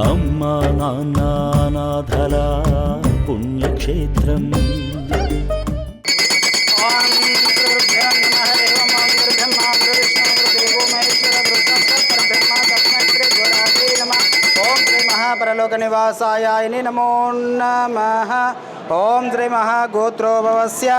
అమ్మా నాన్న అనాథల పుణ్యక్షేత్రం. పరలోక నివాసాయ నమో నమః. ఓం శ్రీ మహాగోత్రోభవస్య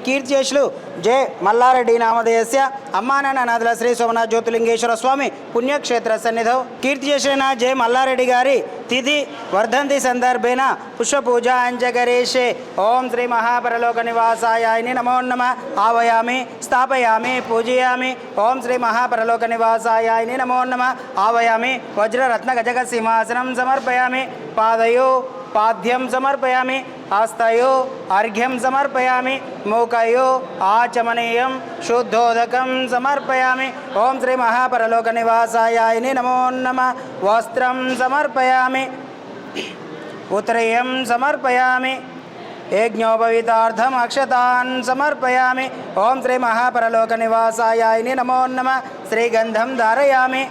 కీర్తిశేషులు జె మల్లారెడ్డి నామధేయస్య అమ్మానాన్న అనాథల శ్రీ సోమనాథ్ జ్యోతిలింగేశ్వర స్వామి పుణ్యక్షేత్ర సన్నిధౌ కీర్తిశేషులైన జె మల్లారెడ్డి గారి తిథి వర్ధంతి సందర్భేన పుష్పపూజా అంచకరేషే. ఓం శ్రీ మహాపరలోక నివాసాయ నమో నమః. ఆవయామి స్థాపయామి పూజయామి. ఓం శ్రీ మహాపరలోక నివాసాయ నమో నమః. ఆవయామి వజ్రరత్న గజగ సింహాసనం సమర్పయామి. పాదయో పాద్యం సమర్పయామి. హస్తయో అర్ఘ్యం సమర్పయామి. మూకయో ఆచమనీయం శుద్ధోదకం సమర్పయామి. ఓం శ్రీ మహాపరలోక నివాసాయ నమో నమః. వస్త్రం సమర్పయామి. ఉత్తరీయం సమర్పయామి. యజ్ఞోపవీతార్థం అక్షతాన్ సమర్పయామి. ఓం శ్రీ మహాపరలోక నివాసాయ నమో నమః. శ్రీగంధం ధారయామి.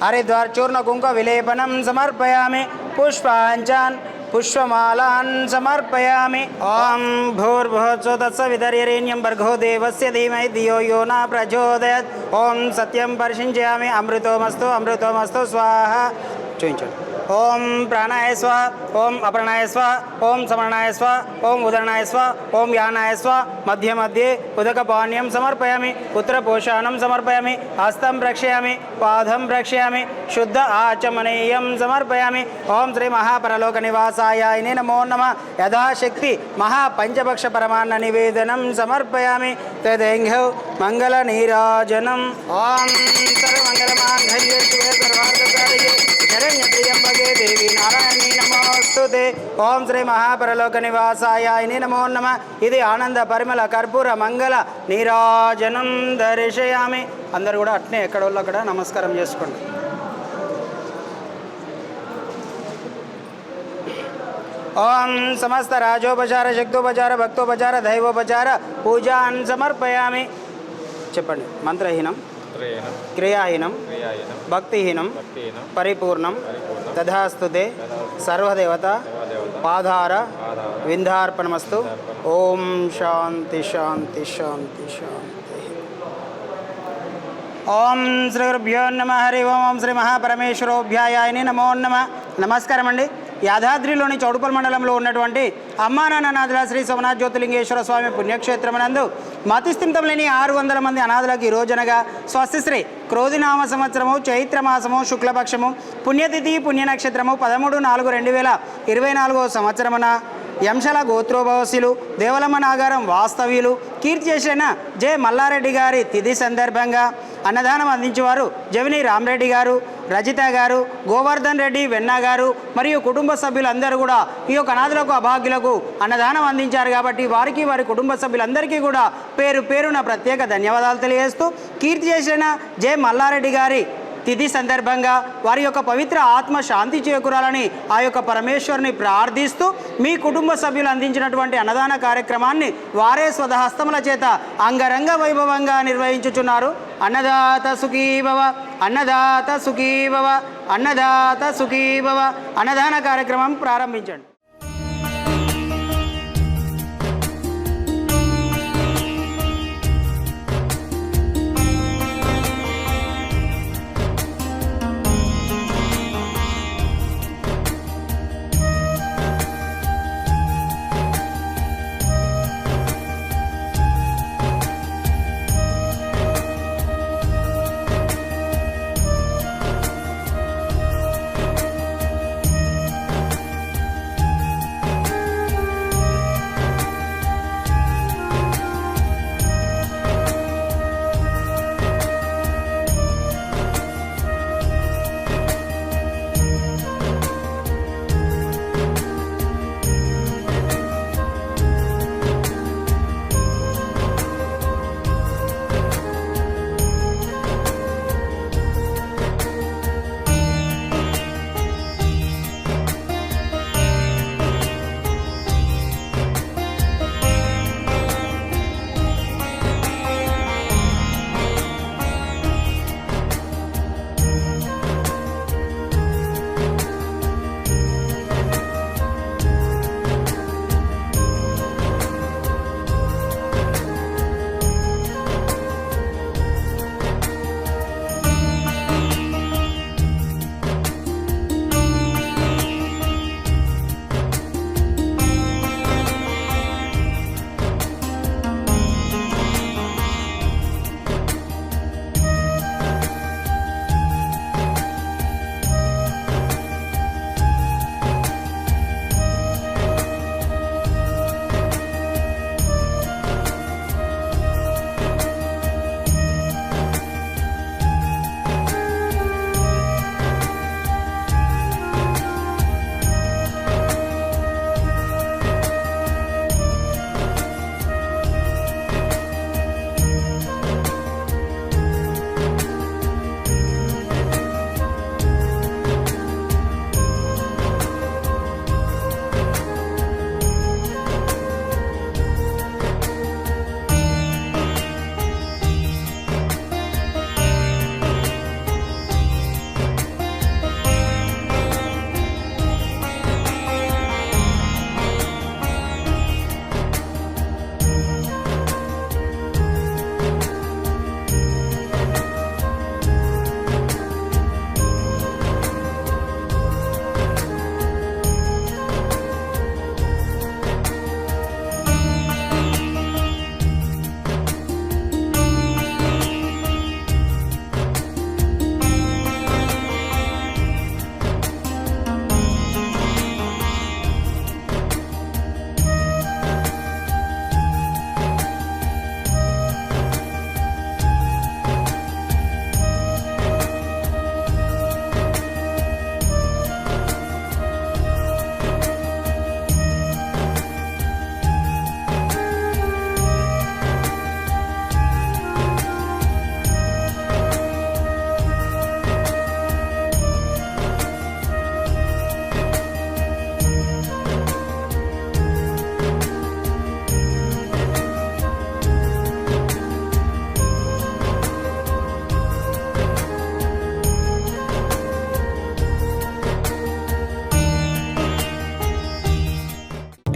హరిద్వార్ చూర్ణ కుంకుమ విలేపనం సమర్పయామి. పుష్పాంచాన్ పుష్పమాలాన్ సమర్పయామి. ఓం భూర్భువస్సుః తత్సవితుర్వరేణ్యం భర్గో దేవస్య ధీమహి ధియో యో న ప్రచోదయాత్. ఓం సత్యం పరిశించయామి. అమృతోమస్తు అమృతోమస్తు స్వాహ. చూపించండి. ఓం ప్రాణాయ స్వ. ఓం అప్రాణాయ స్వ. ఓం సమరణాయ స్వ. ఓం ఉదరణాయ స్వ. ఓం యానాయ స్వ. మధ్య మధ్యే ఉదకపానీయం సమర్పయామి. పుత్రపోషాణం సమర్పయామి. హస్తం ప్రక్షయామి. పాదం ప్రక్షయామి. శుద్ధ ఆచమనీయం సమర్పయామి. ఓం శ్రీ మహాపరలోక నివాసాయ నమో నమః. యథాశక్తి మహాపంచభక్ష పరమాన్న నివేదనం సమర్పయామి. తదేంఘౌ మంగళ నీరాజనం. ఓం సర్వమంగళమాంగళ్యే శివే సర్వార్థసాధికే శరణ్యత్ర్యంబకే దేవి నారాయణీ నమోస్తుతే. ఓం శ్రీ మహాపరలోక నివాసాయ నమో నమః. ఇది ఆనంద పరిమళ కర్పూర మంగళ నీరాజనం దర్శయామి. అందరూ కూడా అట్నే ఎక్కడోళ్ళు అక్కడ నమస్కారం చేసుకోండి. ఓం సమస్త రాజోపచార శక్తోపచార భక్తోపచార దైవోపచార పూజాన్ సమర్పయామి. చెప్పండి. మంత్రహీనం క్రియాహీనం భక్తిహీనం పరిపూర్ణం తథాస్తుతే. సర్వదేవత పాధార విందార్పణమస్తు. ఓం శాంతి శాంతి శాంతి శాంతి. ఓం శ్రీ గురుభ్యో నమః. హరి ఓం శ్రీ మహాపరమేశ్వరోభ్యాయ నమో నమః. నమస్కారం అండి. యాదాద్రిలోని చౌడుపల్ మండలంలో ఉన్నటువంటి అమ్మానాన్న అనాథల శ్రీ సోమనాథ్ జ్యోతిలింగేశ్వర స్వామి పుణ్యక్షేత్రమునందు మతిస్థిమితం లేని 600 మంది అనాథులకు ఈ రోజునగా స్వస్తిశ్రీ క్రోధినామ సంవత్సరము చైత్రమాసము శుక్లపక్షము పుణ్యతిథి పుణ్యనక్షత్రము 13/4/2024 సంవత్సరమున యంశల గోత్రోభవశులు దేవలమ్మ నాగారం వాస్తవ్యులు కీర్తిశేషులైన జె మల్లారెడ్డి గారి తిథి సందర్భంగా అన్నదానం అందించేవారు జవిని రామరెడ్డి గారు, రజిత గారు, గోవర్ధన్ రెడ్డి వెన్న గారు మరియు కుటుంబ సభ్యులందరూ కూడా ఈ యొక్క అనాథులకు అభాగ్యులకు అన్నదానం అందించారు. కాబట్టి వారికి వారి కుటుంబ సభ్యులందరికీ కూడా పేరు పేరున ప్రత్యేక ధన్యవాదాలు తెలియజేస్తూ కీర్తిశేషులైన జె మల్లారెడ్డి గారి తిథి సందర్భంగా వారి యొక్క పవిత్ర ఆత్మ శాంతి చేకూరాలని ఆ యొక్క పరమేశ్వరుని ప్రార్థిస్తూ మీ కుటుంబ సభ్యులు అందించినటువంటి అన్నదాన కార్యక్రమాన్ని వారే స్వహస్తముల చేత అంగరంగ వైభవంగా నిర్వహించుచున్నారు. అన్నదాత సుఖీభవ, అన్నదాత సుఖీభవ, అన్నదాత సుఖీభవ. అన్నదాన కార్యక్రమం ప్రారంభించండి.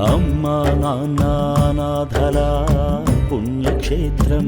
అమ్మా నాన్న అనాథల పుణ్యక్షేత్రం